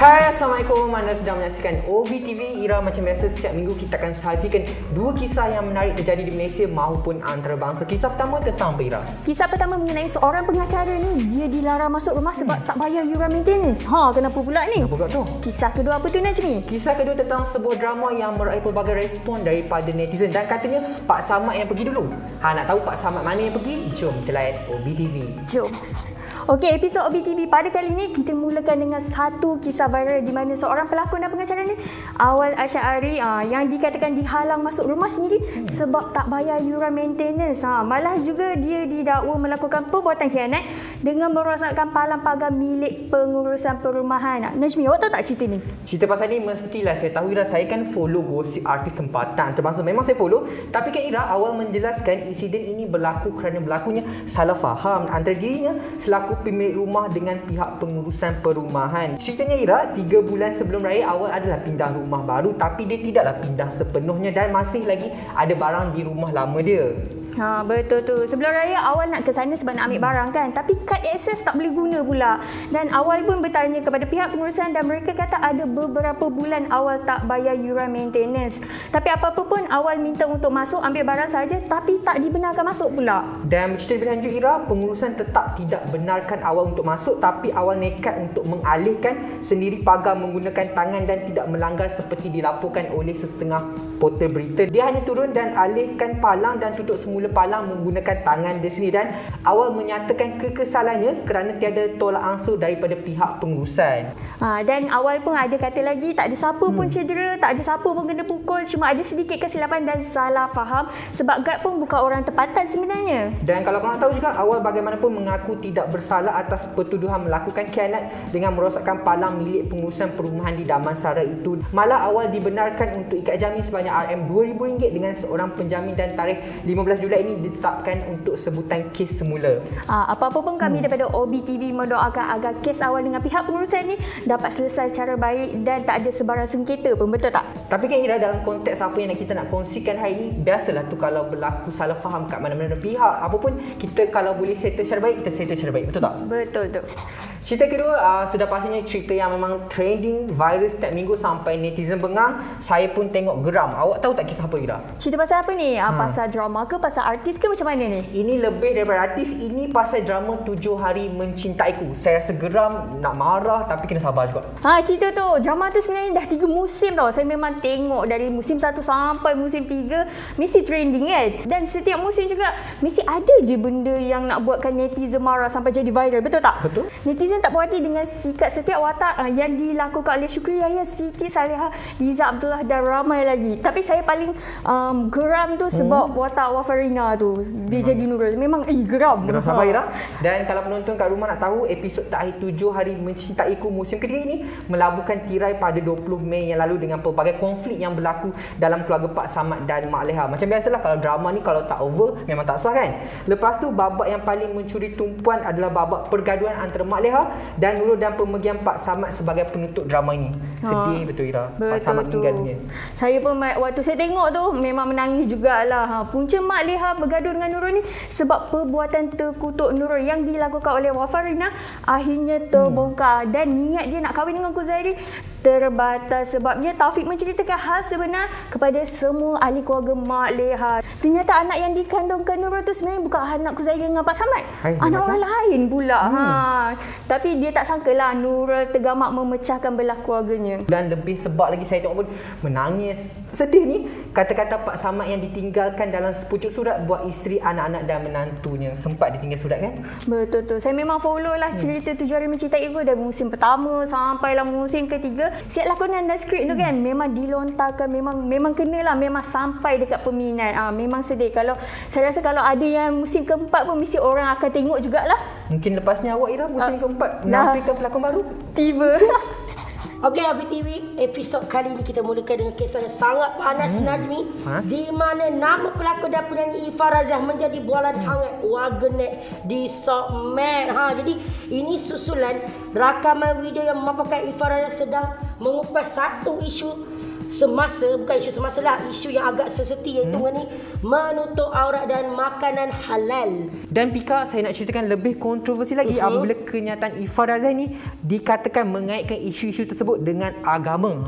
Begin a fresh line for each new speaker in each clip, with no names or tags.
Hai, Assalamualaikum. Anda sedang menyaksikan OBTV. Ira, macam biasa setiap minggu kita akan sajikan dua kisah yang menarik terjadi di Malaysia maupun antarabangsa. Kisah pertama tentang apa, Ira?
Kisah pertama mengenai seorang pengacara ni. Dia dilarang masuk rumah sebab tak bayar yuran maintenance. Kenapa pula ni?
Kenapa pula tu?
Kisah kedua apa tu, Najmi?
Kisah kedua tentang sebuah drama yang meraih pelbagai respon daripada netizen. Dan katanya Pak Samad yang pergi dulu. Nak tahu Pak Samad mana yang pergi? Jom kita layan OBTV.
Jom. Okey, episod OBTV pada kali ini kita mulakan dengan satu kisah viral di mana seorang pelakon dan pengacara ni Awal Asy'ari yang dikatakan dihalang masuk rumah sendiri sebab tak bayar yuran maintenance. Malah juga dia didakwa melakukan perbuatan khianat dengan merosakkan palang pagar milik pengurusan perumahan. Najmi, awak tahu tak cerita ni?
Cerita pasal ni mestilah saya tahu, Ira. Saya kan follow gosip artis tempatan antarabangsa. Memang saya follow. Tapi kan Ira awal menjelaskan insiden ini berlaku kerana berlakunya salah faham antara dirinya selaku pemilik rumah dengan pihak pengurusan perumahan. Ceritanya Ira, 3 bulan sebelum raya Awal adalah pindah rumah baru, tapi dia tidaklah pindah sepenuhnya dan masih lagi ada barang di rumah lama dia.
Betul tu. Sebelum raya Awal nak ke sana sebab nak ambil barang kan. Tapi kad akses tak boleh guna pula. Dan Awal pun bertanya kepada pihak pengurusan dan mereka kata ada beberapa bulan Awal tak bayar yuran maintenance. Tapi apa-apa pun Awal minta untuk masuk ambil barang saja tapi tak dibenarkan masuk pula. Dan
bercerita lebih lanjut Ira, pengurusan tetap tidak benarkan Awal untuk masuk, tapi Awal nekat untuk mengalihkan sendiri pagar menggunakan tangan dan tidak melanggar seperti dilaporkan oleh setengah portal berita. Dia hanya turun dan alihkan palang dan tutup semula palang menggunakan tangan dia sendiri dan Awal menyatakan kekesalannya kerana tiada tolak ansur daripada pihak pengurusan.
Dan Awal pun ada kata lagi tak ada siapa pun cedera, tak ada siapa pun kena pukul, cuma ada sedikit kesilapan dan salah faham sebab guard pun bukan orang tempatan sebenarnya.
Dan kalau korang tahu juga, Awal bagaimanapun mengaku tidak bersalah atas pertuduhan melakukan khianat dengan merosakkan palang milik pengurusan perumahan di Damansara itu. Malah Awal dibenarkan untuk ikat jamin sebanyak RM2,000 dengan seorang penjamin dan tarikh 15 Julai ini ditetapkan untuk sebutan kes semula.
Apa-apa pun kami daripada OBTV mendoakan agar kes Awal dengan pihak pengurusan ni dapat selesai secara baik dan tak ada sebarang sengketa pun, betul tak?
Tapi kan Ira, dalam konteks apa yang kita nak kongsikan hari ini, biasalah tu kalau berlaku salah faham kat mana-mana pihak, apa pun kita kalau boleh settle secara baik, kita settle secara baik, betul tak?
Betul tu.
Cerita kedua sudah pastinya cerita yang memang trending viral setiap minggu sampai netizen bengang. Saya pun tengok geram. Awak tahu tak kisah apa, Ira?
Cerita pasal apa ni? Pasal drama ke, pasal artis ke, macam mana ni?
Ini lebih daripada artis. Ini pasal drama 7 Hari Mencintaiku. Saya rasa geram, nak marah tapi kena sabar juga.
Cerita tu, drama tu sebenarnya dah 3 musim tau. Saya memang tengok dari musim 1 sampai musim 3 mesti trending kan. Dan setiap musim juga mesti ada je benda yang nak buatkan netizen marah sampai jadi viral, betul tak?
Betul.
Netizen tak puas hati dengan sikap setiap watak yang dilakukan oleh Syukri Yahya, Siti Salihah, Liza Abdullah dan ramai lagi. Tapi saya paling geram tu sebab watak Wafarina tu. Dia jadi Nurul. Memang geram.
Geram sabar, Ira. Dan kalau penonton kat rumah nak tahu, episod terakhir 7 Hari Mencintaiku musim ketiga ini melabuhkan tirai pada 20 Mei yang lalu dengan pelbagai konflik yang berlaku dalam keluarga Pak Samad dan Mak Leha. Macam biasalah kalau drama ni kalau tak over memang tak sah kan. Lepas tu babak yang paling mencuri tumpuan adalah babak pergaduhan antara Mak Leha dan Nurul dan pemergian Pak Samad sebagai penutup drama ini. Sedih betul, Ira.
Betul,
Pak Samad meninggal dunia.
Saya pun waktu saya tengok tu memang menangis jugalah. Punca Mak Leha bergaduh dengan Nurul ni sebab perbuatan terkutuk Nurul yang dilakukan oleh Wafarina akhirnya terbongkar dan niat dia nak kahwin dengan Kuzairi terbatas sebabnya Taufik menceritakan hal sebenar kepada semua ahli keluarga Mak Leha. Ternyata anak yang dikandungkan Nurul tu sebenarnya bukan anak Kuzairi dengan Pak Samad. Anak orang lain pula. Tapi dia tak sangkalah Nurul tergamak memecahkan belah keluarganya.
Dan lebih sebab lagi saya tengok pun menangis. Sedih ni kata-kata Pak Samad yang ditinggalkan dalam sepucuk surat buat isteri, anak-anak dan menantunya. Sempat ditinggal surat kan?
Betul tu. Saya memang follow lah cerita 7 Hari Mencintaiku dari musim pertama sampailah musim ketiga. Siap lakonan dan skrip tu kan memang dilontarkan, memang kenalah, memang sampai dekat peminat. Memang sedih. Kalau saya rasa kalau ada yang musim keempat pun mesti orang akan tengok jugalah.
Mungkin lepasnya awak, Ira, musim keempat menampilkan pelakon baru.
Tiba.
Okey, OBTV, episod kali ini kita mulakan dengan kisah yang sangat panas, Najmi. Di mana nama pelakon dan penyanyi Ifah Razia menjadi bualan hangat warganet di sosmed. Jadi ini susulan rakaman video yang memaparkan Ifah Razia sedang mengupas satu isu semasa, bukan isu semasa lah, isu yang agak seseti iaitu ni menutup aurat dan makanan halal.
Dan Pika, saya nak ceritakan lebih kontroversi lagi apabila kenyataan Ifah Razak ni dikatakan mengaitkan isu-isu tersebut dengan agama.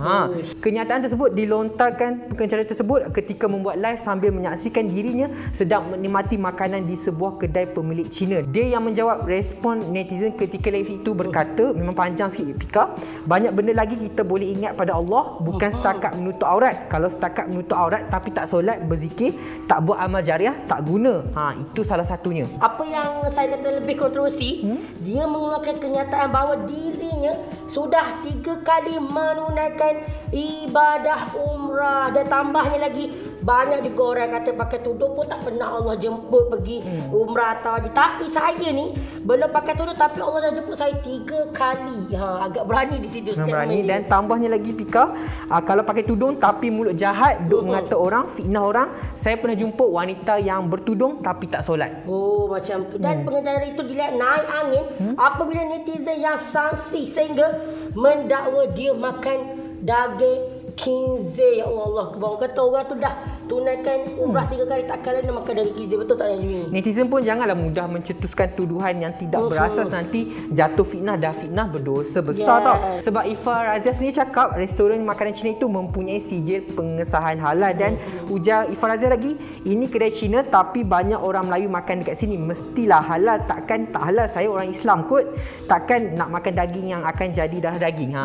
Kenyataan tersebut dilontarkan pengacara tersebut ketika membuat live sambil menyaksikan dirinya sedang menikmati makanan di sebuah kedai pemilik Cina. Dia yang menjawab respon netizen ketika live itu berkata, memang panjang sikit Pika, banyak benda lagi kita boleh ingat pada Allah, bukan setakat menutup aurat. Kalau setakat menutup aurat tapi tak solat, berzikir, tak buat amal jariah, tak guna. Itu salah satunya.
Apa yang saya kata lebih kontroversi, dia mengeluarkan kenyataan bahawa dirinya sudah 3 kali menunaikan ibadah umrah, dan tambahnya lagi banyak juga orang kata pakai tudung pun tak pernah Allah jemput pergi umrah atau haji. Tapi saya ni belum pakai tudung tapi Allah dah jemput saya 3 kali. Agak berani di situ.
Berani. Dan tambahnya lagi Pika, kalau pakai tudung tapi mulut jahat, duk mengata orang, fitnah orang. Saya pernah jumpa wanita yang bertudung tapi tak solat.
Macam tu. Dan pengacara itu dilihat naik angin apabila netizen yang sangsi sehingga mendakwa dia makan daging khinzir. Ya Allah, kebawah kata orang tu dah tunaikan umrah 3 kali, tak kala nak makan daging khinzir. Betul tak Najmi?
Netizen pun janganlah mudah mencetuskan tuduhan yang tidak berasas, nanti jatuh fitnah, dah fitnah berdosa besar tau. Sebab Ifah Razak sendiri cakap restoran makanan Cina itu mempunyai sijil pengesahan halal, dan ujar Ifah Razak lagi, ini kedai Cina tapi banyak orang Melayu makan dekat sini, mestilah halal. Takkan tak halal, saya orang Islam kot, takkan nak makan daging yang akan jadi darah daging.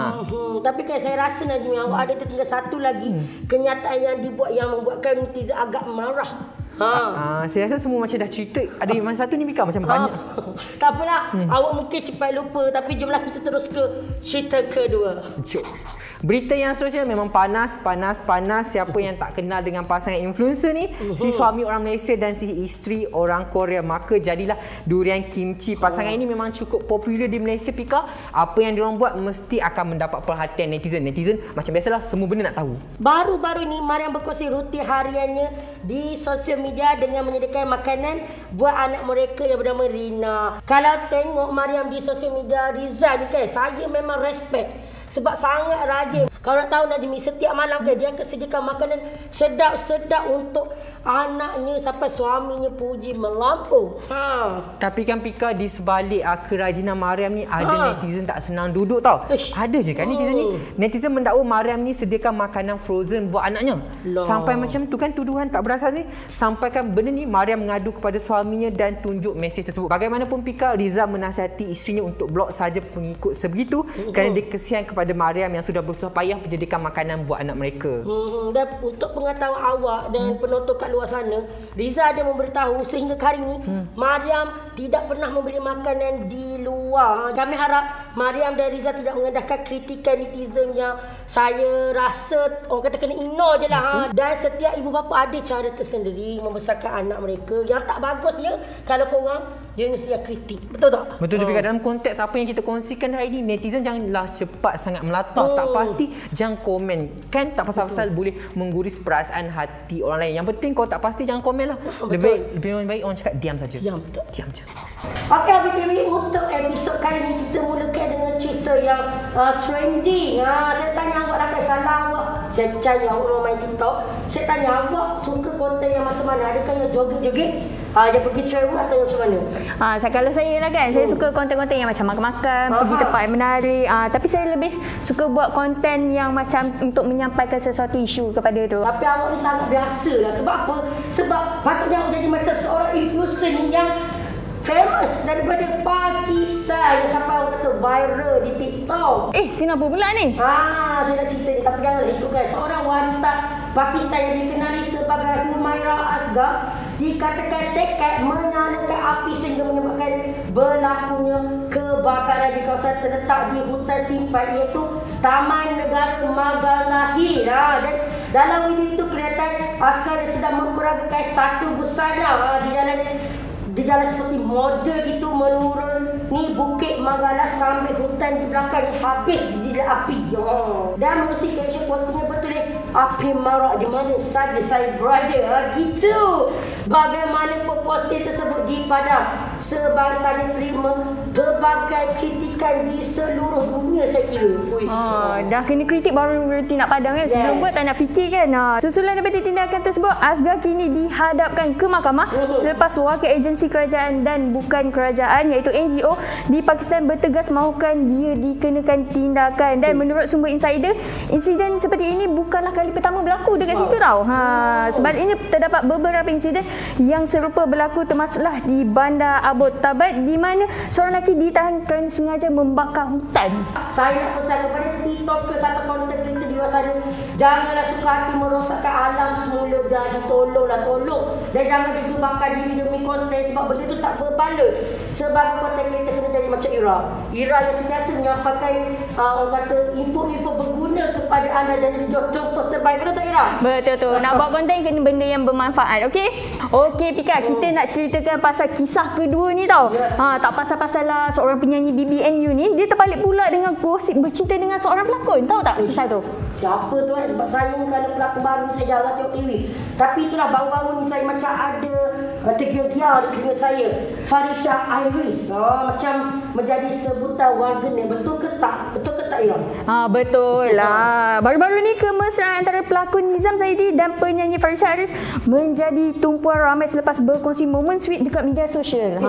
Tapi kan saya rasa Najmi, awak ada tertinggal satu lagi kenyataan yang dibuat yang membuatkan netizen agak marah.
Saya rasa semua macam dah cerita. Ada yang mana satu ni Mika macam banyak.
Tak apalah, awak mungkin cepat lupa, tapi jomlah kita terus ke cerita kedua.
Jom. Berita yang seterusnya memang panas. Siapa yang tak kenal dengan pasangan influencer ni? Si suami orang Malaysia dan si isteri orang Korea. Maka jadilah durian kimchi. Pasangan ini memang cukup popular di Malaysia Pika. Apa yang diorang buat mesti akan mendapat perhatian netizen. Netizen macam biasalah, semua benda nak tahu.
Baru-baru ni Mariam berkongsi rutin hariannya di sosial media dengan menyediakan makanan buat anak mereka yang bernama Rina. Kalau tengok Mariam di sosial media Rizal ni kan, saya memang respect. Sebab sangat rajin. Kalau nak tahu Najmi, setiap malam kan dia akan sediakan makanan sedap-sedap untuk anaknya sampai suaminya puji melampau.
Tapi kan Pika, di sebalik kerajinan Mariam ni ada netizen tak senang duduk tau. Ada je kan netizen ni. Netizen mendakwa Mariam ni sediakan makanan frozen buat anaknya. Sampai macam tu kan, tuduhan tak berasas ni. Sampaikan benda ni, Mariam mengadu kepada suaminya dan tunjuk mesej tersebut. Bagaimanapun Pika, Riza menasihati isterinya untuk blok saja pengikut sebegitu kerana dia kesian kepada Mariam yang sudah bersusah payah menyediakan makanan buat anak mereka.
Dan untuk pengetahuan awak dan penonton kat luar sana, Riza ada memberitahu sehingga hari ini Mariam tidak pernah membeli makanan di luar. Kami harap Mariam dan Riza tidak mengandalkan kritikan netizen yang saya rasa orang kata kena ignore je lah. Dan setiap ibu bapa ada cara tersendiri membesarkan anak mereka. Yang tak bagusnya kalau korang jangan siap kritik. Betul tak?
Betul. Tapi dalam konteks apa yang kita kongsikan hari ini, netizen janganlah cepat sangat melatah. Tak pasti jangan komen. Kan tak pasal-pasal boleh mengguris perasaan hati orang lain. Yang penting kau tak pasti jangan komen lah. Lebih baik orang cakap diam saja. Diam je.
Okey Abi TV, untuk episod kali ni kita mulakan dengan cerita yang trending. Saya tanya awak lah kan, kalau awak, saya percaya awak main TikTok, saya tanya awak suka konten yang macam mana? Adakah yang joget-joget? Dia pergi travel atau macam mana?
Kalau saya lah kan, saya suka konten-konten yang macam makan-makan, pergi tempat yang menarik. Tapi saya lebih suka buat konten yang macam untuk menyampaikan sesuatu isu kepada tu.
Tapi awak ni sangat biasa lah. Sebab apa? Sebab patutnya awak jadi macam seorang influencer yang famous daripada Pakistan yang sampai orang kata viral di TikTok.
Kenapa pula ni?
Saya nak cerita ni, tapi janganlah ikutkan. Seorang wanita Pakistan yang dikenali sebagai Humaira Asghar dikatakan tekad menyalakan api sehingga menyebabkan berlakunya kebakaran di kawasan terletak di hutan simpan, iaitu Taman Negara Magalahir. Dan dalam video itu kelihatan Asghar sedang memperagakan satu busana di jalan seperti model gitu menurun ni Bukit Magalah sambil hutan di belakang habis di api. Dan mengisi caption postingnya betul api marak di mana saja saya berada. Gitu. Bagaimana poster tersebut dipadam sebangsa terima berbagai kritikan di seluruh dunia saya kira.
Dah kena kritik baru berhenti nak padam kan. Sebelum buat tak nak fikir kan. Susulan daripada tindakan tersebut, Azhar kini dihadapkan ke mahkamah selepas wakil agensi kerajaan dan bukan kerajaan iaitu NGO di Pakistan bertegas mahukan dia dikenakan tindakan. Dan menurut sumber insider, insiden seperti ini bukanlah kali pertama berlaku dekat situ tau. Sebaliknya terdapat beberapa insiden yang serupa berlaku termasuklah di Bandar Abbottabad di mana seorang lelaki ditahan kerana sengaja membakar hutan.
Saya nak pesan kepada TikTokers atau konten kreator di luar sana, janganlah suka hati merosakkan alam semula. Jadi tolong. Dan jangan juga bakar diri demi konten sebab benda tu tak berbaloi. Sebagai konten kreator kena jadi macam Ira yang sentiasa menyampaikan orang kata info-info berguna kepada anda dan contoh terbaik. Betul tak Ira?
Betul tu. Nak buat konten kena benda yang bermanfaat. Okey Pika, kita nak ceritakan pasal kisah kedua ni tau. Tak pasal-pasal lah seorang penyanyi BBNU ni dia terbalik pula dengan gosip bercinta dengan seorang pelakon. Tahu tak kisah tu?
Siapa tu kan? Sebab saya ni kalau pelakon baru ni saya jarang tengok TV. Tapi itulah baru-baru ni saya macam ada tergegar di telinga saya. Farisha Iris. Macam menjadi sebutan warganet. Betul ke tak? Ira?
Betul lah. Baru-baru ni kemesraan antara pelakon Nizam Zaidi dan penyanyi Farisha Iris menjadi tumpuan ramai selepas berkongsi momen sweet dekat media sosial.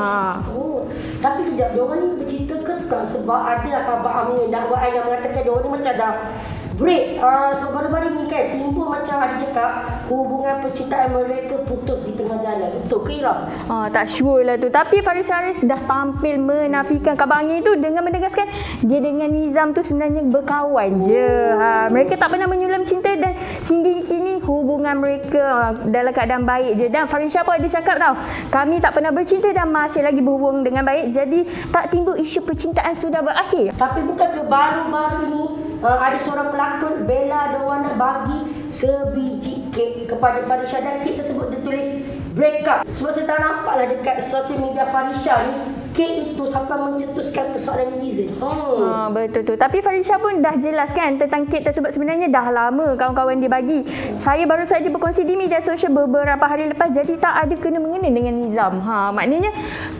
Tapi kejap, diorang ni bercerita ke tak? Sebab adalah khabar dakwaan yang mengatakan diorang ni macam dah break. So baru-baru ni kan timbul macam ada cakap hubungan percintaan mereka putus di tengah jalan. Betul ke Ira?
Tak sure lah tu. Tapi Farisha Iris dah tampil menafikan khabar angin tu dengan menegaskan dia dengan Nizam tu sebenarnya berkawan je. Mereka tak pernah menyulam cinta dan sehingga kini hubungan mereka dalam keadaan baik je. Dan Farisha pun ada cakap tau, kami tak pernah bercinta dan masih lagi berhubung dengan baik. Jadi tak timbul isu percintaan sudah berakhir.
Tapi bukan ke baru-baru ni ada seorang pelakon Bella Doana bagi sebiji kek kepada Farisha dan kek tersebut ditulis break up. Sebab saya tak nampaklah dekat sosial media Farisha ni kek itu sampai mencetuskan persoalan netizen.
Betul tu. Tapi Farisha pun dah jelaskan tentang kek tersebut sebenarnya dah lama kawan-kawan dia bagi. Saya baru saja berkongsi di media sosial beberapa hari lepas, jadi tak ada kena-mengena dengan Nizam. Maknanya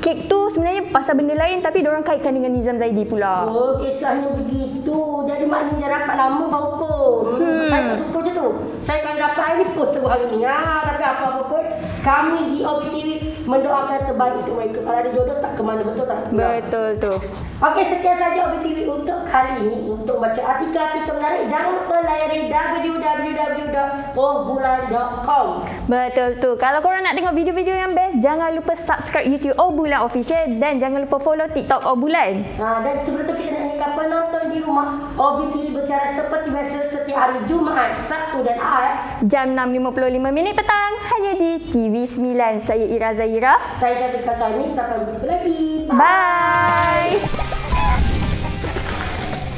kek tu sebenarnya pasal benda lain tapi diorang kaitkan dengan Nizam Zaidi pula.
Kisahnya begitu. Jadi maknanya dapat lama baru pun. Saya tak suka macam tu. Saya kalau dapat hari ni post hari ni. Tapi apa-apa pun kami di OBTV mendoakan terbaik untuk mereka. Kalau ada jodoh tak ke mana, betul tak?
Betul tu.
Okey, sekian saja OBTV untuk kali ini. Untuk baca artikel-artikel menarik, jangan lupa layari www.ohbulan.com.
Betul tu. Kalau korang nak tengok video-video yang best, jangan lupa subscribe YouTube Oh Bulan Official dan jangan lupa follow TikTok Oh Bulan.
Dan sebelum tu kita nak ingatkan penonton di rumah, OBTV bersiaran seperti biasa setiap hari Jumaat, Sabtu dan Ahad
jam 6.55 petang hanya di TV9. Saya Ira Zahira.
Saya Syafiqah Sani. Sampai berjumpa lagi.
Bye.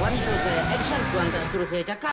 Tuan suruh saya action, tuan tak suruh saya cakap.